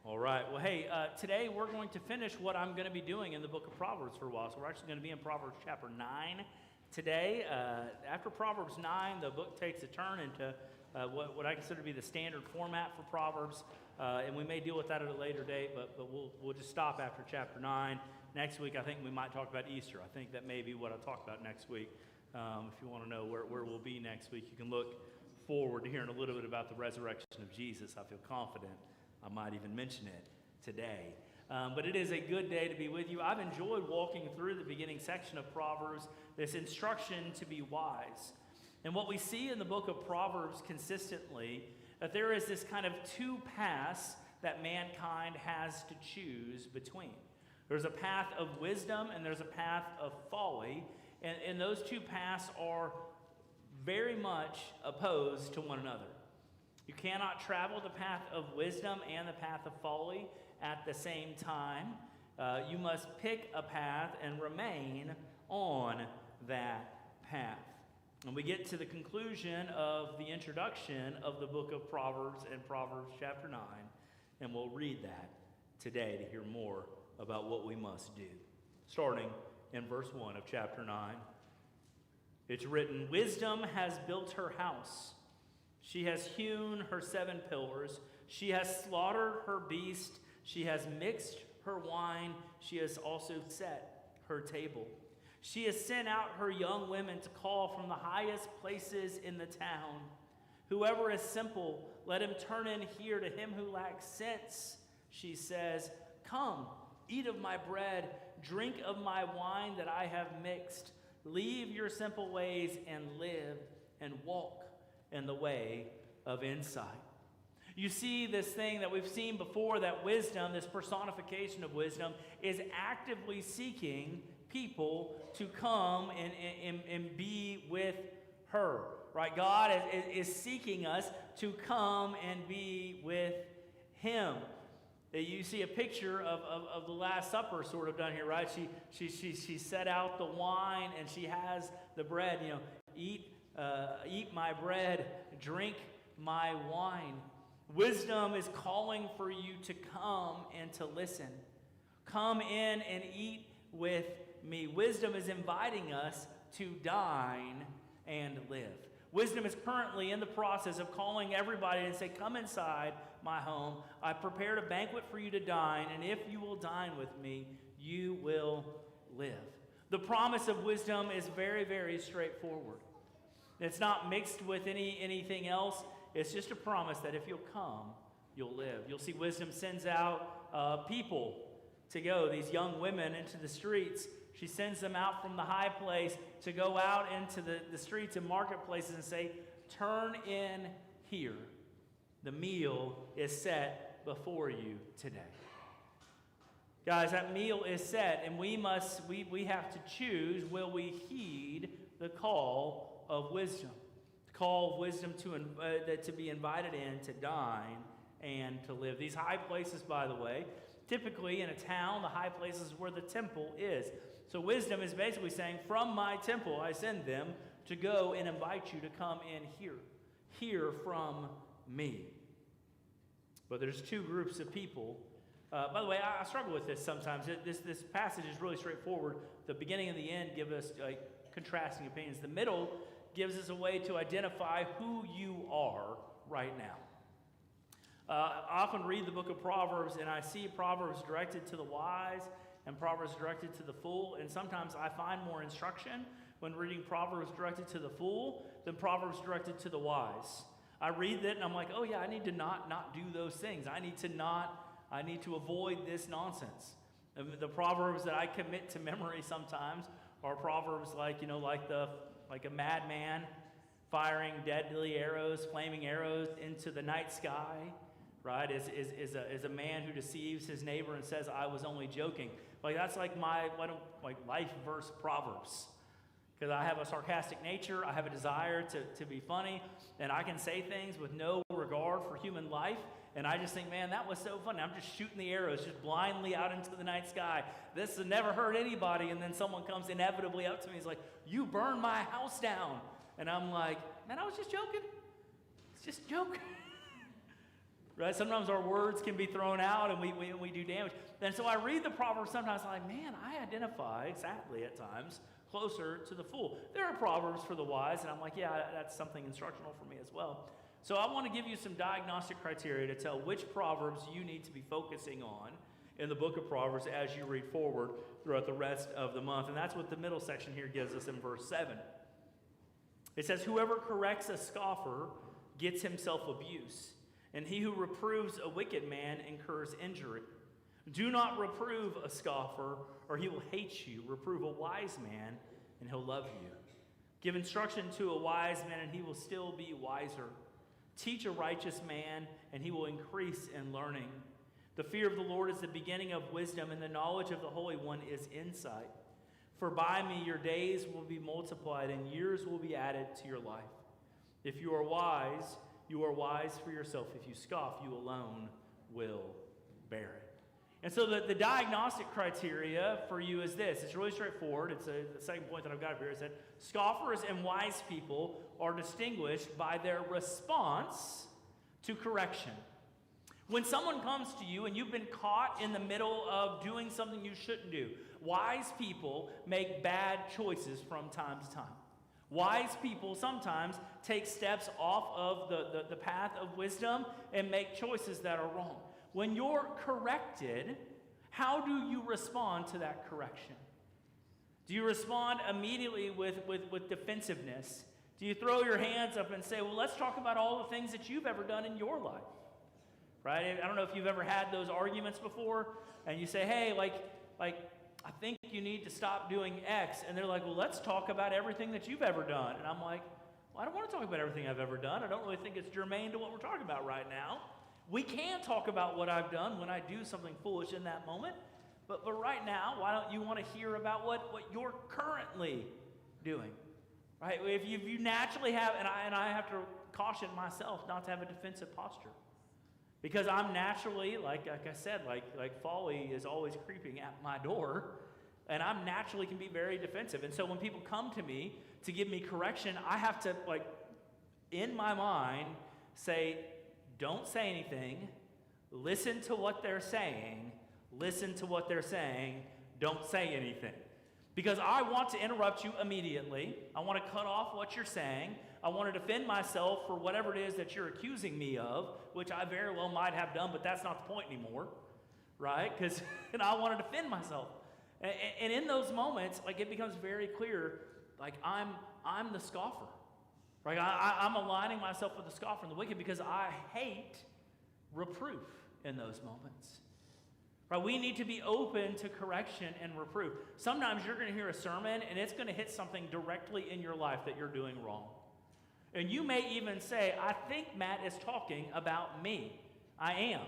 All right. Well, hey, today we're going to finish what I'm going to be doing in the book of Proverbs for a while. So we're actually going to be in Proverbs chapter 9 today. After Proverbs 9, the book takes a turn into what I consider to be the standard format for Proverbs. And we may deal with that at a later date, but we'll just stop after chapter 9. Next week, I think we might talk about Easter. I think that may be what I'll talk about next week. If you want to know where we'll be next week, you can look forward to hearing a little bit about the resurrection of Jesus. I feel confident I might even mention it today. But it is a good day to be with you. I've enjoyed walking through the beginning section of Proverbs, this instruction to be wise. And what we see in the book of Proverbs consistently, that there is this kind of two paths that mankind has to choose between. There's a path of wisdom and there's a path of folly. And those two paths are very much opposed to one another. You cannot travel the path of wisdom and the path of folly at the same time. You must pick a path and remain on that path. And we get to the conclusion of the introduction of the book of Proverbs in Proverbs chapter 9, and we'll read that today to hear more about what we must do. Starting in verse 1 of chapter 9. It's written, "Wisdom has built her house. She has hewn her 7 pillars. She has slaughtered her beast. She has mixed her wine. She has also set her table. She has sent out her young women to call from the highest places in the town. Whoever is simple, let him turn in here. To him who lacks sense, she says, come, eat of my bread, drink of my wine that I have mixed. Leave your simple ways and live and walk in the way of insight." You see this thing that we've seen before, that wisdom, this personification of wisdom, is actively seeking people to come and be with her. Right? God is seeking us to come and be with him. You see a picture of the Last Supper sort of done here, right? She set out the wine and she has the bread. Eat my bread, drink my wine. Wisdom is calling for you to come and to listen. Come in and eat with me. Wisdom is inviting us to dine and live. Wisdom is currently in the process of calling everybody and say, come inside my home. I prepared a banquet for you to dine, and if you will dine with me, you will live. The promise of wisdom is very, very straightforward. It's not mixed with anything else. It's just a promise that if you'll come, you'll live. You'll see wisdom sends out people to go, these young women into the streets. She sends them out from the high place to go out into the streets and marketplaces and say, turn in here. The meal is set before you today. Guys, that meal is set, and we have to choose, will we heed the call of wisdom? The call of wisdom to be invited in to dine and to live. These high places, by the way, typically in a town, the high places is where the temple is. So wisdom is basically saying, from my temple I send them to go and invite you to come in here. Hear from me. But there's two groups of people. By the way, I struggle with this sometimes. This passage is really straightforward. The beginning and the end give us contrasting opinions. The middle gives us a way to identify who you are right now. I often read the book of Proverbs, and I see Proverbs directed to the wise and Proverbs directed to the fool. And sometimes I find more instruction when reading Proverbs directed to the fool than Proverbs directed to the wise. I read that and I'm like, oh yeah, I need to not do those things. I need to avoid this nonsense. The Proverbs that I commit to memory sometimes are Proverbs like a madman firing deadly arrows, flaming arrows into the night sky, right? Is a man who deceives his neighbor and says, I was only joking. That's like my life verse Proverbs. Because I have a sarcastic nature, I have a desire to be funny, and I can say things with no regard for human life, and I just think, man, that was so funny. I'm just shooting the arrows just blindly out into the night sky. This has never hurt anybody, and then someone comes inevitably up to me and is like, you burned my house down. And I'm like, man, I was just joking. It's just a joke. right? Sometimes our words can be thrown out and we do damage. And so I read the Proverbs sometimes like, man, I identify, sadly at times, closer to the fool. There are Proverbs for the wise, and I'm like, yeah, that's something instructional for me as well. So I want to give you some diagnostic criteria to tell which Proverbs you need to be focusing on in the book of Proverbs as you read forward throughout the rest of the month. And that's what the middle section here gives us in verse 7. It says, whoever corrects a scoffer gets himself abuse, and he who reproves a wicked man incurs injury. Do not reprove a scoffer, or he will hate you. Reprove a wise man, and he'll love you. Give instruction to a wise man, and he will still be wiser. Teach a righteous man, and he will increase in learning. The fear of the Lord is the beginning of wisdom, and the knowledge of the Holy One is insight. For by me your days will be multiplied, and years will be added to your life. If you are wise for yourself. If you scoff, you alone will bear it. And so the diagnostic criteria for you is this. It's really straightforward. It's the second point that I've got here. Is that scoffers and wise people are distinguished by their response to correction. When someone comes to you and you've been caught in the middle of doing something you shouldn't do, wise people make bad choices from time to time. Wise people sometimes take steps off of the path of wisdom and make choices that are wrong. When you're corrected, how do you respond to that correction? Do you respond immediately with defensiveness? Do you throw your hands up and say, well, let's talk about all the things that you've ever done in your life? Right? I don't know if you've ever had those arguments before, and you say, hey, like I think you need to stop doing X. And they're like, well, let's talk about everything that you've ever done. And I'm like, well, I don't want to talk about everything I've ever done. I don't really think it's germane to what we're talking about right now. We can talk about what I've done when I do something foolish in that moment. But right now, why don't you want to hear about what you're currently doing? Right? If you naturally have, and I have to caution myself not to have a defensive posture. Because I'm naturally, like I said, like folly is always creeping at my door, and I'm naturally can be very defensive. And so when people come to me to give me correction, I have to, in my mind, say, don't say anything, listen to what they're saying, don't say anything. Because I want to interrupt you immediately. I want to cut off what you're saying. I want to defend myself for whatever it is that you're accusing me of, which I very well might have done, but that's not the point anymore, right? Because I want to defend myself. And in those moments, it becomes very clear, I'm the scoffer. Right? I'm aligning myself with the scoffer and the wicked because I hate reproof in those moments. Right? We need to be open to correction and reproof. Sometimes you're going to hear a sermon and it's going to hit something directly in your life that you're doing wrong. And you may even say, I think Matt is talking about me. I am.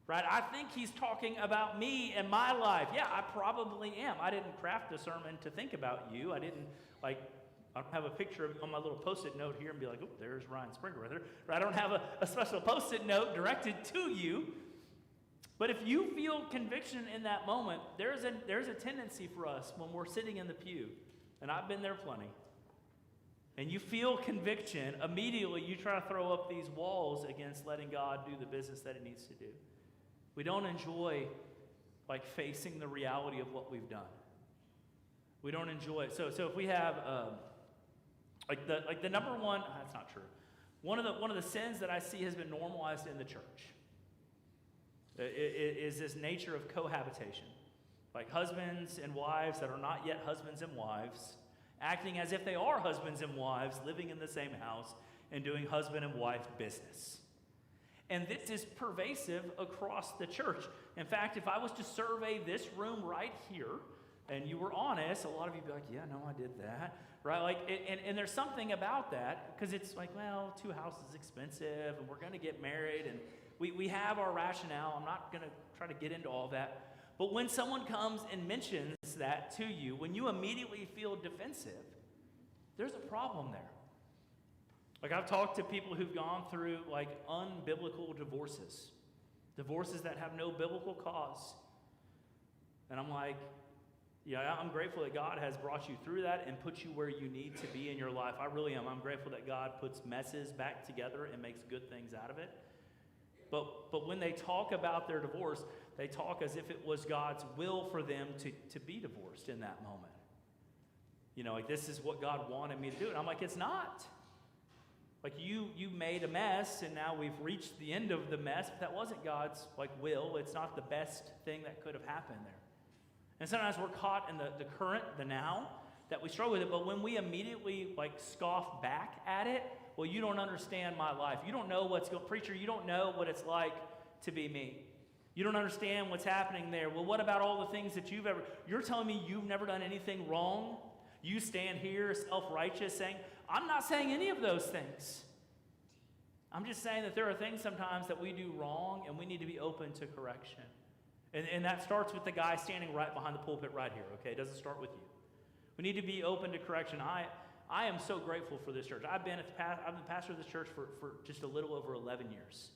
Right? I think he's talking about me and my life. Yeah, I probably am. I didn't craft the sermon to think about you. I don't have a picture of on my little Post-it note here and be like, oh, there's Ryan Springer right there. Right? I don't have a special Post-it note directed to you. But if you feel conviction in that moment, there's a tendency for us when we're sitting in the pew, and I've been there plenty, and you feel conviction, immediately you try to throw up these walls against letting God do the business that He needs to do. We don't enjoy facing the reality of what we've done. We don't enjoy it. So if we have the number one, that's not true. One of the sins that I see has been normalized in the church is this nature of cohabitation. Like husbands and wives that are not yet husbands and wives, acting as if they are husbands and wives, living in the same house and doing husband and wife business. And this is pervasive across the church. In fact, if I was to survey this room right here, and you were honest, a lot of you would be like, yeah, no, I did that. Right? And there's something about that, because it's like, well, 2 houses is expensive, and we're going to get married, and we have our rationale. I'm not going to try to get into all that. But when someone comes and mentions that to you, when you immediately feel defensive, there's a problem there. I've talked to people who've gone through unbiblical divorces that have no biblical cause. And I'm like, yeah, I'm grateful that God has brought you through that and put you where you need to be in your life. I really am. I'm grateful that God puts messes back together and makes good things out of it. But when they talk about their divorce, they talk as if it was God's will for them to be divorced in that moment. You know, like, this is what God wanted me to do. And I'm like, it's not. Like, you made a mess, and now we've reached the end of the mess. But that wasn't God's, like, will. It's not the best thing that could have happened there. And sometimes we're caught in the current, the now, that we struggle with it. But when we immediately, like, scoff back at it, well, you don't understand my life. You don't know what's going, preacher, you don't know what it's like to be me. You don't understand what's happening there. Well, what about all the things that you're telling me you've never done anything wrong? You stand here self-righteous saying, I'm not saying any of those things. I'm just saying that there are things sometimes that we do wrong, and we need to be open to correction. And that starts with the guy standing right behind the pulpit right here, okay? It doesn't start with you. We need to be open to correction. I am so grateful for this church. I've been the pastor of this church for just a little over 11 years.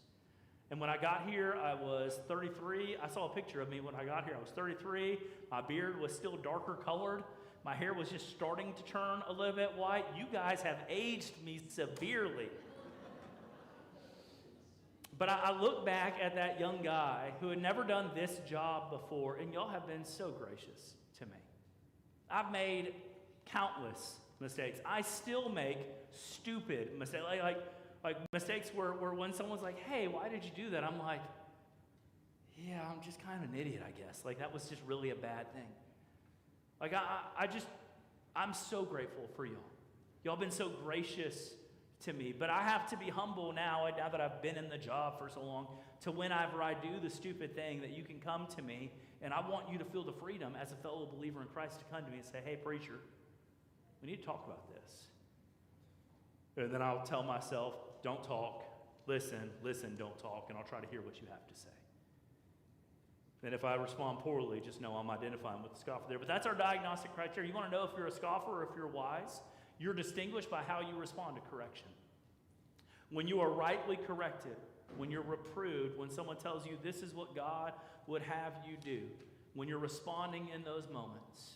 And when I got here, I was 33. I saw a picture of me when I got here. I was 33. My beard was still darker colored. My hair was just starting to turn a little bit white. You guys have aged me severely. But I look back at that young guy who had never done this job before, and y'all have been so gracious to me. I've made countless mistakes. I still make stupid mistakes. Like mistakes where when someone's like, hey, why did you do that? I'm like, yeah, I'm just kind of an idiot, I guess. Like, that was just really a bad thing. Like, I'm so grateful for y'all. Y'all been so gracious to me. But I have to be humble now that I've been in the job for so long, to whenever I do the stupid thing, that you can come to me, and I want you to feel the freedom as a fellow believer in Christ to come to me and say, hey, preacher, we need to talk about this. And then I'll tell myself, don't talk, listen, don't talk, and I'll try to hear what you have to say. And if I respond poorly, just know I'm identifying with the scoffer there. But that's our diagnostic criteria. You want to know if you're a scoffer or if you're wise? You're distinguished by how you respond to correction. When you are rightly corrected, when you're reproved, when someone tells you this is what God would have you do, when you're responding in those moments,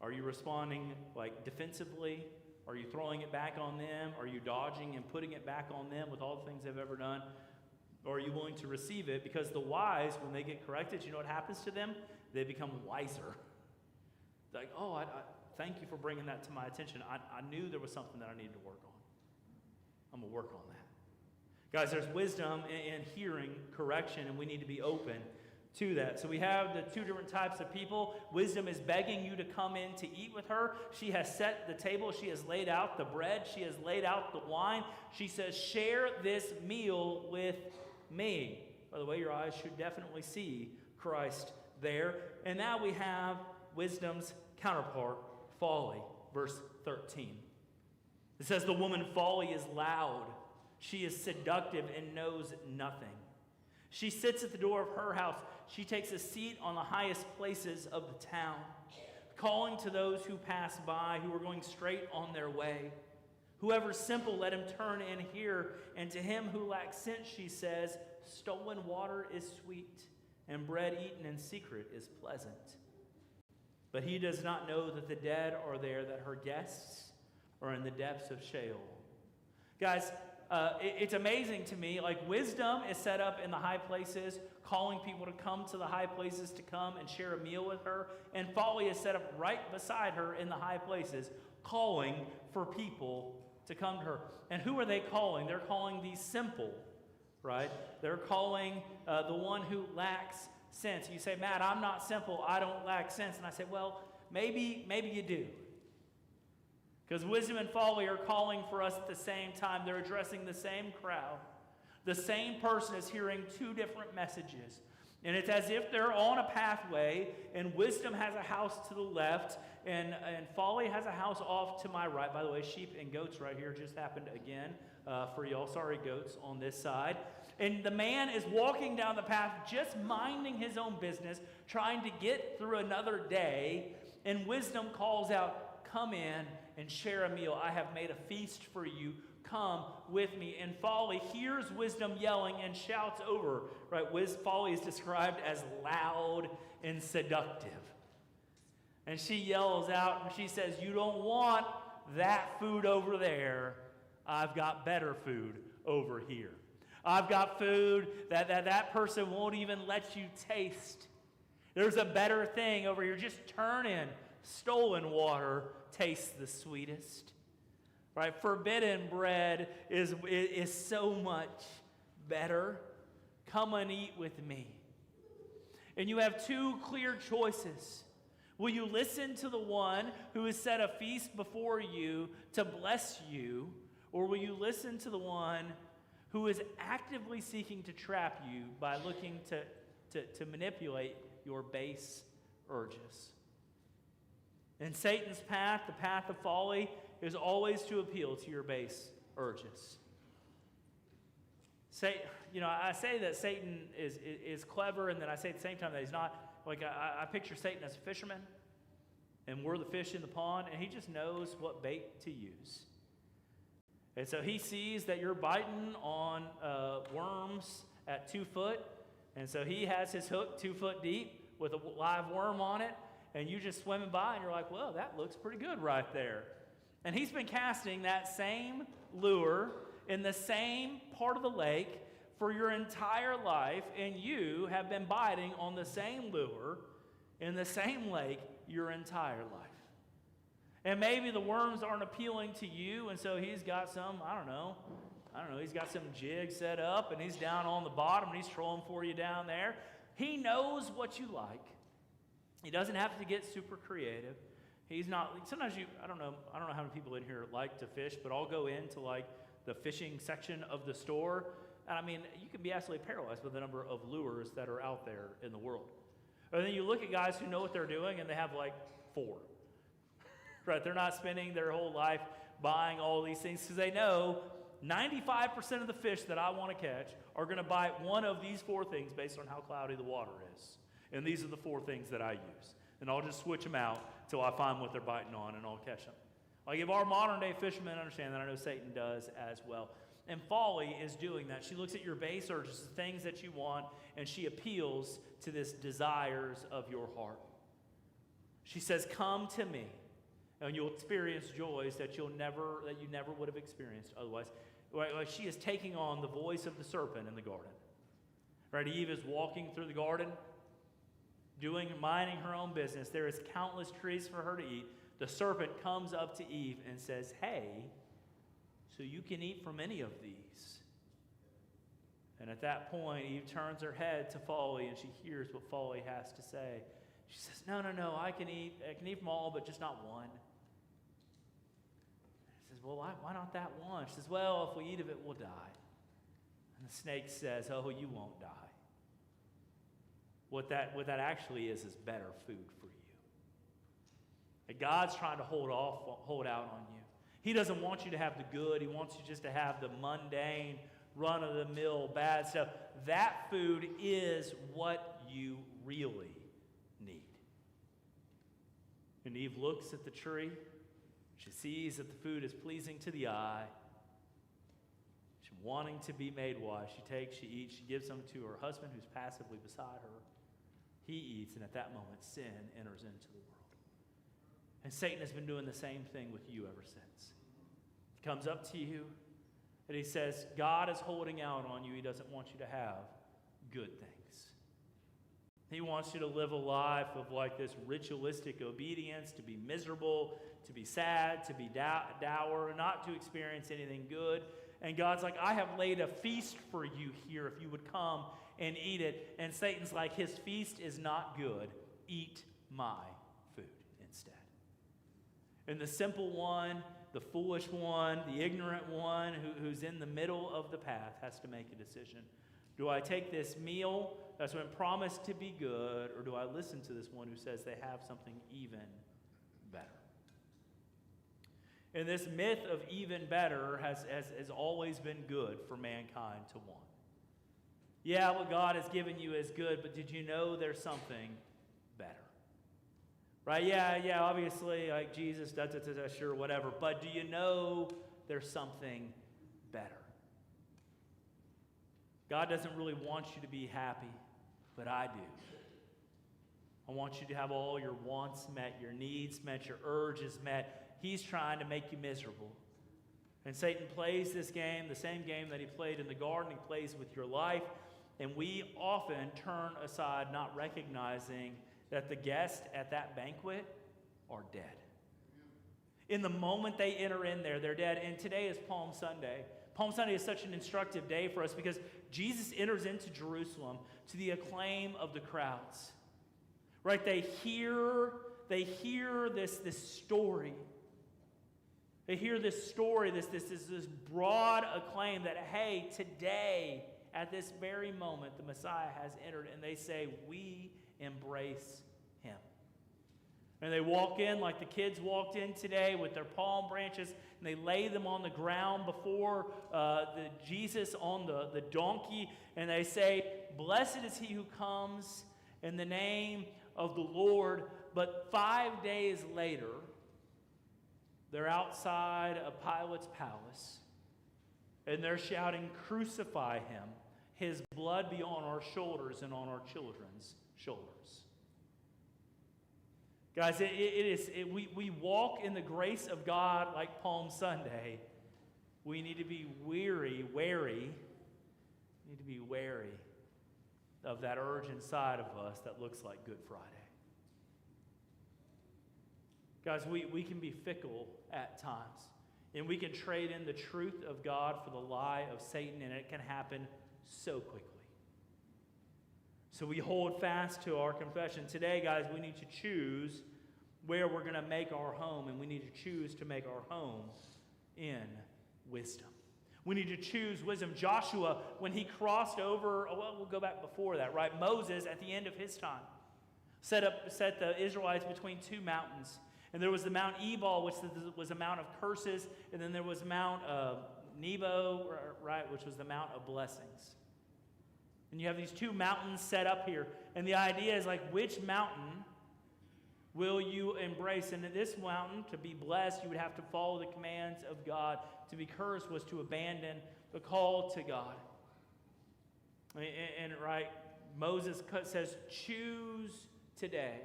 are you responding like defensively? Are you throwing it back on them? Are you dodging and putting it back on them with all the things they've ever done? Or are you willing to receive it? Because the wise, when they get corrected, you know what happens to them? They become wiser. Like, oh, I thank you for bringing that to my attention. I knew there was something that I needed to work on. I'm going to work on that. Guys, there's wisdom in hearing correction, and we need to be open to that. So we have the two different types of people. Wisdom is begging you to come in to eat with her. She has set the table. She has laid out the bread. She has laid out the wine. She says, share this meal with me. By the way, your eyes should definitely see Christ there. And now we have wisdom's counterpart, folly, verse 13. It says, the woman folly is loud. She is seductive and knows nothing. She sits at the door of her house. She takes a seat on the highest places of the town, calling to those who pass by, who are going straight on their way. Whoever's simple, let him turn in here. And to him who lacks sense, she says, stolen water is sweet, and bread eaten in secret is pleasant. But he does not know that the dead are there, that her guests are in the depths of Sheol. Guys, it's amazing to me, like, wisdom is set up in the high places, calling people to come to the high places to come and share a meal with her. And folly is set up right beside her in the high places, calling for people to come to her. And who are they calling? They're calling the simple, right? They're calling the one who lacks sense. You say, Matt, I'm not simple. I don't lack sense. And I say, well, maybe you do. Because wisdom and folly are calling for us at the same time. They're addressing the same crowd. The same person is hearing two different messages. And it's as if they're on a pathway, and wisdom has a house to the left, and folly has a house off to my right. By the way, sheep and goats right here just happened again for y'all. Sorry, goats on this side. And the man is walking down the path, just minding his own business, trying to get through another day. And wisdom calls out, come in and share a meal. I have made a feast for you. Come with me. And folly hears wisdom yelling and shouts over. Right? Folly is described as loud and seductive. And she yells out and she says, you don't want that food over there. I've got better food over here. I've got food that person won't even let you taste. There's a better thing over here. Just turn in. Stolen water tastes the sweetest. Right? Forbidden bread is so much better. Come and eat with me. And you have two clear choices. Will you listen to the one who has set a feast before you to bless you, or will you listen to the one who is actively seeking to trap you by looking to manipulate your base urges? And Satan's path, the path of folly, is always to appeal to your base urges. I say that Satan is clever, and then I say at the same time that he's not. Like, I picture Satan as a fisherman, and we're the fish in the pond, and he just knows what bait to use. And so he sees that you're biting on worms at 2 foot, and so he has his hook 2 foot deep with a live worm on it, and you just swimming by, and you're like, well, that looks pretty good right there. And he's been casting that same lure in the same part of the lake for your entire life, and you have been biting on the same lure in the same lake your entire life. And maybe the worms aren't appealing to you, and so he's got some, I don't know, he's got some jig set up, and he's down on the bottom, and he's trolling for you down there. He knows what you like. He doesn't have to get super creative. He's not, sometimes I don't know how many people in here like to fish, but I'll go into like the fishing section of the store. And I mean, you can be absolutely paralyzed with the number of lures that are out there in the world. And then you look at guys who know what they're doing, and they have like 4. Right? They're not spending their whole life buying all these things because they know 95% of the fish that I want to catch are going to bite one of these 4 things based on how cloudy the water is. And these are the 4 things that I use. And I'll just switch them out till I find what they're biting on, and I'll catch them. Like if our modern day fishermen understand that, I know Satan does as well. And folly is doing that. She looks at your base urges, the things that you want, and she appeals to this desires of your heart. She says, come to me, and you'll experience joys that you never would have experienced otherwise. Like she is taking on the voice of the serpent in the garden. Right? Eve is walking through the garden, minding her own business. There is countless trees for her to eat. The serpent comes up to Eve and says, hey, so you can eat from any of these. And at that point, Eve turns her head to folly, and she hears what folly has to say. She says, no, I can eat from all, but just not one. He says, well, why not that one? She says, well, if we eat of it, we'll die. And the snake says, oh, you won't die. What that actually is better food for you. And God's trying to hold out on you. He doesn't want you to have the good. He wants you just to have the mundane, run-of-the-mill, bad stuff. That food is what you really need. And Eve looks at the tree. She sees that the food is pleasing to the eye. She's wanting to be made wise. She eats, she gives them to her husband who's passively beside her. He eats, and at that moment, sin enters into the world. And Satan has been doing the same thing with you ever since. He comes up to you, and he says, God is holding out on you. He doesn't want you to have good things. He wants you to live a life of like this ritualistic obedience, to be miserable, to be sad, to be dour, not to experience anything good. And God's like, I have laid a feast for you here if you would come and eat it. And Satan's like, his feast is not good. Eat my food instead. And the simple one, the foolish one, the ignorant one who's in the middle of the path has to make a decision. Do I take this meal that's been promised to be good, or do I listen to this one who says they have something even better? And this myth of even better has always been good for mankind to want. Yeah, what God has given you is good, but did you know there's something better? Right? Yeah, obviously, like Jesus, sure, whatever. But do you know there's something better? God doesn't really want you to be happy, but I do. I want you to have all your wants met, your needs met, your urges met. He's trying to make you miserable. And Satan plays this game, the same game that he played in the garden, he plays with your life. And we often turn aside, not recognizing that the guests at that banquet are dead. In the moment they enter in there, they're dead. And today is Palm Sunday. Palm Sunday is such an instructive day for us because Jesus enters into Jerusalem to the acclaim of the crowds. Right? They hear this story. They hear this story, this broad acclaim that, hey, today, at this very moment, the Messiah has entered, and they say, we embrace him. And they walk in like the kids walked in today with their palm branches, and they lay them on the ground before Jesus on the donkey, and they say, blessed is he who comes in the name of the Lord. But 5 days later, they're outside of Pilate's palace, and they're shouting, crucify him. His blood be on our shoulders and on our children's shoulders. Guys, we walk in the grace of God like Palm Sunday. We need to be wary of that urge inside of us that looks like Good Friday. Guys, we can be fickle at times, and we can trade in the truth of God for the lie of Satan, and it can happen so quickly. So we hold fast to our confession. Today, guys, we need to choose where we're going to make our home, and we need to choose to make our home in wisdom. We need to choose wisdom. Joshua, when he crossed over, we'll go back before that, right? Moses, at the end of his time, set the Israelites between two mountains. And there was the Mount Ebal, which was a mount of curses, and then there was Mount Nebo, right, which was the Mount of blessings. And you have these two mountains set up here. And the idea is like, which mountain will you embrace? And in this mountain, to be blessed, you would have to follow the commands of God. To be cursed was to abandon the call to God. And right, Moses says, choose today,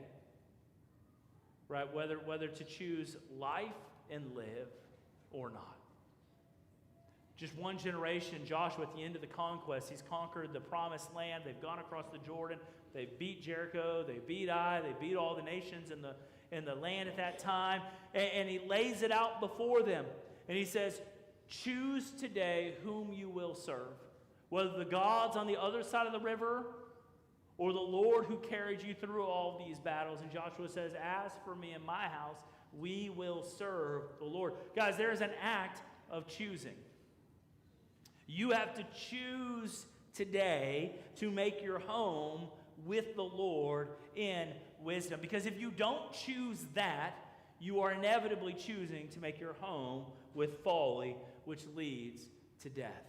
right, whether to choose life and live or not. Just one generation, Joshua, at the end of the conquest, he's conquered the promised land. They've gone across the Jordan. They beat Jericho. They beat Ai. They beat all the nations in the land at that time. And he lays it out before them. And he says, choose today whom you will serve, whether the gods on the other side of the river or the Lord who carried you through all these battles. And Joshua says, as for me and my house, we will serve the Lord. Guys, there is an act of choosing. You have to choose today to make your home with the Lord in wisdom. Because if you don't choose that, you are inevitably choosing to make your home with folly, which leads to death.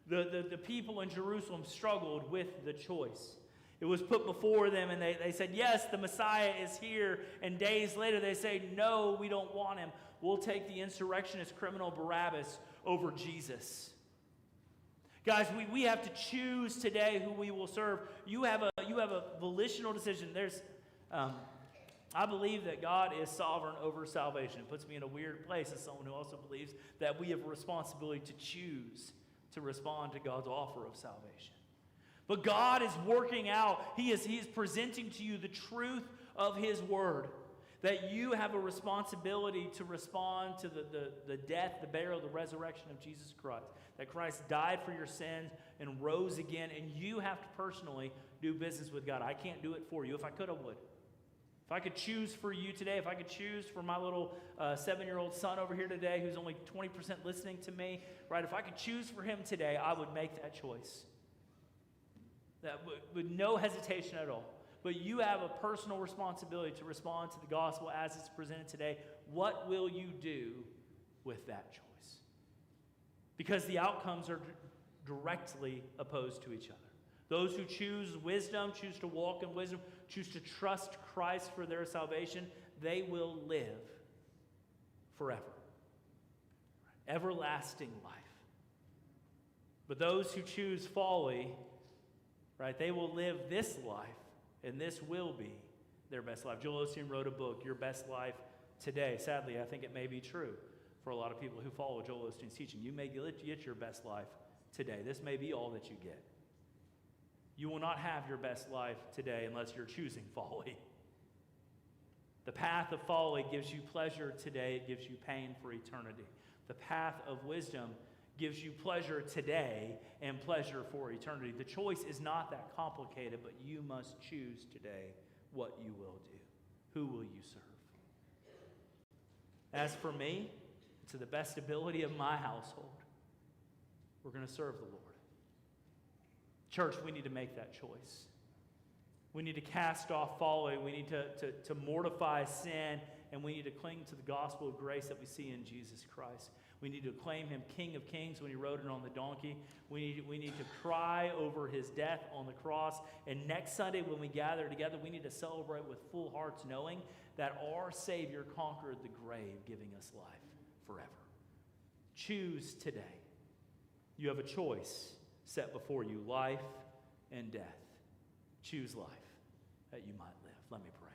The people in Jerusalem struggled with the choice. It was put before them, and they said, yes, the Messiah is here. And days later, they say, no, we don't want him. We'll take the insurrectionist criminal Barabbas over Jesus. Guys, we have to choose today who we will serve. You have a volitional decision. I believe that God is sovereign over salvation. It puts me in a weird place as someone who also believes that we have a responsibility to choose to respond to God's offer of salvation. But God is working out. He is presenting to you the truth of his word. That you have a responsibility to respond to the death, the burial, the resurrection of Jesus Christ. That Christ died for your sins and rose again. And you have to personally do business with God. I can't do it for you. If I could, I would. If I could choose for you today, if I could choose for my little 7-year-old son over here today who's only 20% listening to me, right? If I could choose for him today, I would make that choice. That with no hesitation at all. But you have a personal responsibility to respond to the gospel as it's presented today. What will you do with that choice? Because the outcomes are directly opposed to each other. Those who choose wisdom, choose to walk in wisdom, choose to trust Christ for their salvation, they will live forever. Everlasting life. But those who choose folly, right, they will live this life, and this will be their best life. Joel Osteen wrote a book, Your Best Life Today. Sadly, I think it may be true for a lot of people who follow Joel Osteen's teaching. You may get your best life today. This may be all that you get. You will not have your best life today unless you're choosing folly. The path of folly gives you pleasure today. It gives you pain for eternity. The path of wisdom gives you pleasure today and pleasure for eternity. The choice is not that complicated, but you must choose today what you will do. Who will you serve? As for me, to the best ability of my household, we're going to serve the Lord. Church, we need to make that choice. We need to cast off folly. We need to mortify sin, and we need to cling to the gospel of grace that we see in Jesus Christ. We need to acclaim him King of Kings when he rode it on the donkey. We need to cry over his death on the cross. And next Sunday when we gather together, we need to celebrate with full hearts, knowing that our Savior conquered the grave, giving us life forever. Choose today. You have a choice set before you, life and death. Choose life that you might live. Let me pray.